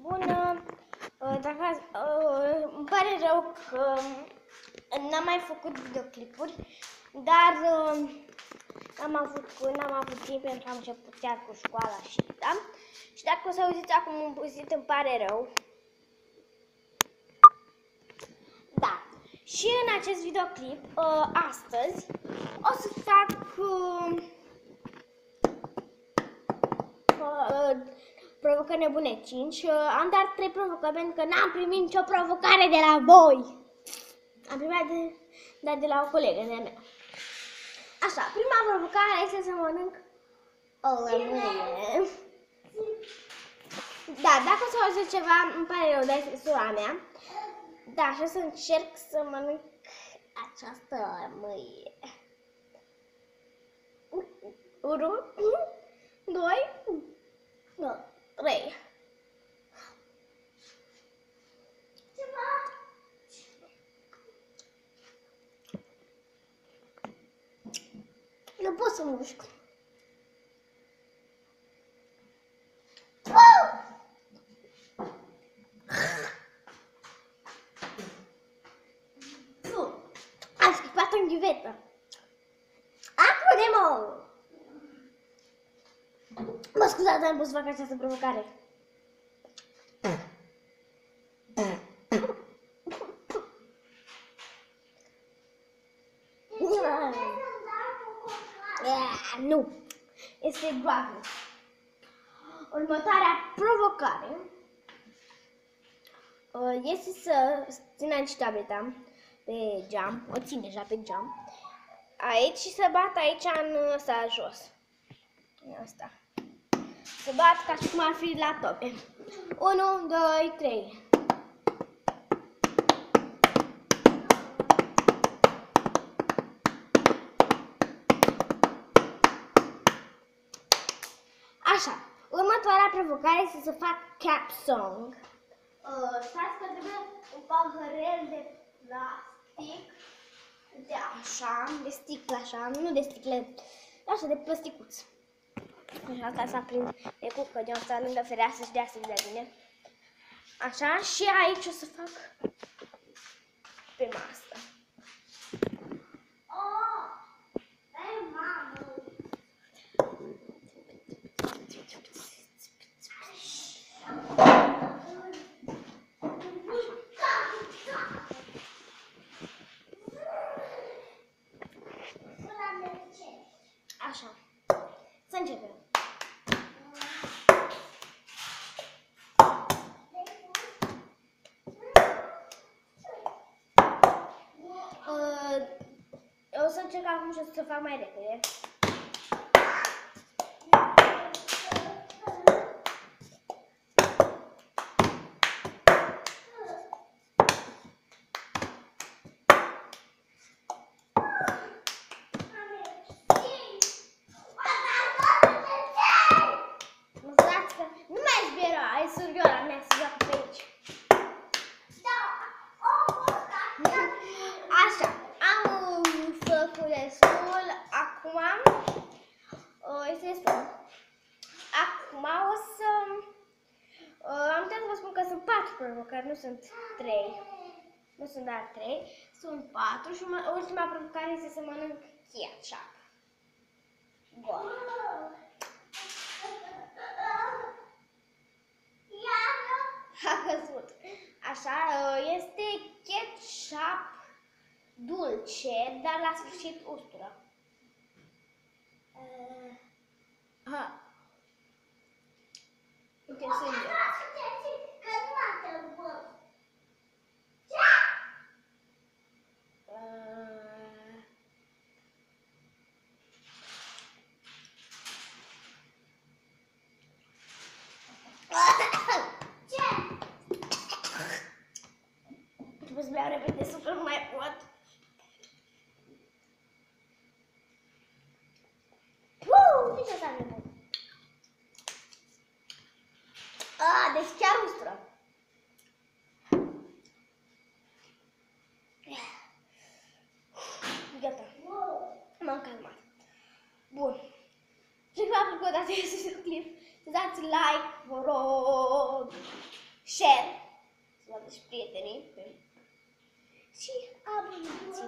Bună! Îmi pare rău că n-am mai făcut videoclipuri, dar n-am avut timp pentru că am început chiar cu școala și dacă o să auziți acum un buzit, îmi pare rău. Da. Și în acest videoclip, astăzi, o să fac provocări nebune 5. Am dat 3 provocări pentru că n-am primit nicio provocare de la voi. Am primit de la o colegă de-a mea. Așa, prima provocare este să mănânc o lămâie. Da, dacă o să auziți ceva, îmi pare rău, dar este sora mea. Da, și o să încerc să mănânc această lămâie. 1, 2, 3. Nu pot să mușc. Am schipat în ghivetă. Acum mă scuzați, dar nu pot să fac această provocare. Nu, este groaznic. Următoarea provocare este să țin aici tableta pe geam, o țin deja pe geam, aici și să bat aici în ăsta jos. Asta. Să bat ca și cum ar fi la tope. 1, 2, 3. Așa, următoarea provocare este să fac cap song. Stați că trebuie un paharel de plastic, de așa, de sticlă așa, nu de sticle, așa de plasticuț. Așa, ca să aprind de cucă de asta lângă fereastră și de asta de bine. Așa, și aici o să fac pe masă. Așa, să începem. O să încerc acum și o să fac mai repede. Așa, am făcut destul, acum este destul. Acum o să am uitat să vă spun că sunt 4 provocări, nu sunt 3. Nu sunt doar 3, sunt 4 și ultima provocare este să mănânc ketchup. Bun. A căzut. Așa, este ketchup dulce, dar la sfârșit ustură. Uite sânge. Trebuie să beau repede suc, nu mai pot. Nici asta nu e bun. Deci chiar ustură. Gata. M-am calmat. Bun. Și v-a plăcut acest clip. Să dați like, vă rog. share, să vadă și prietenii și abonați.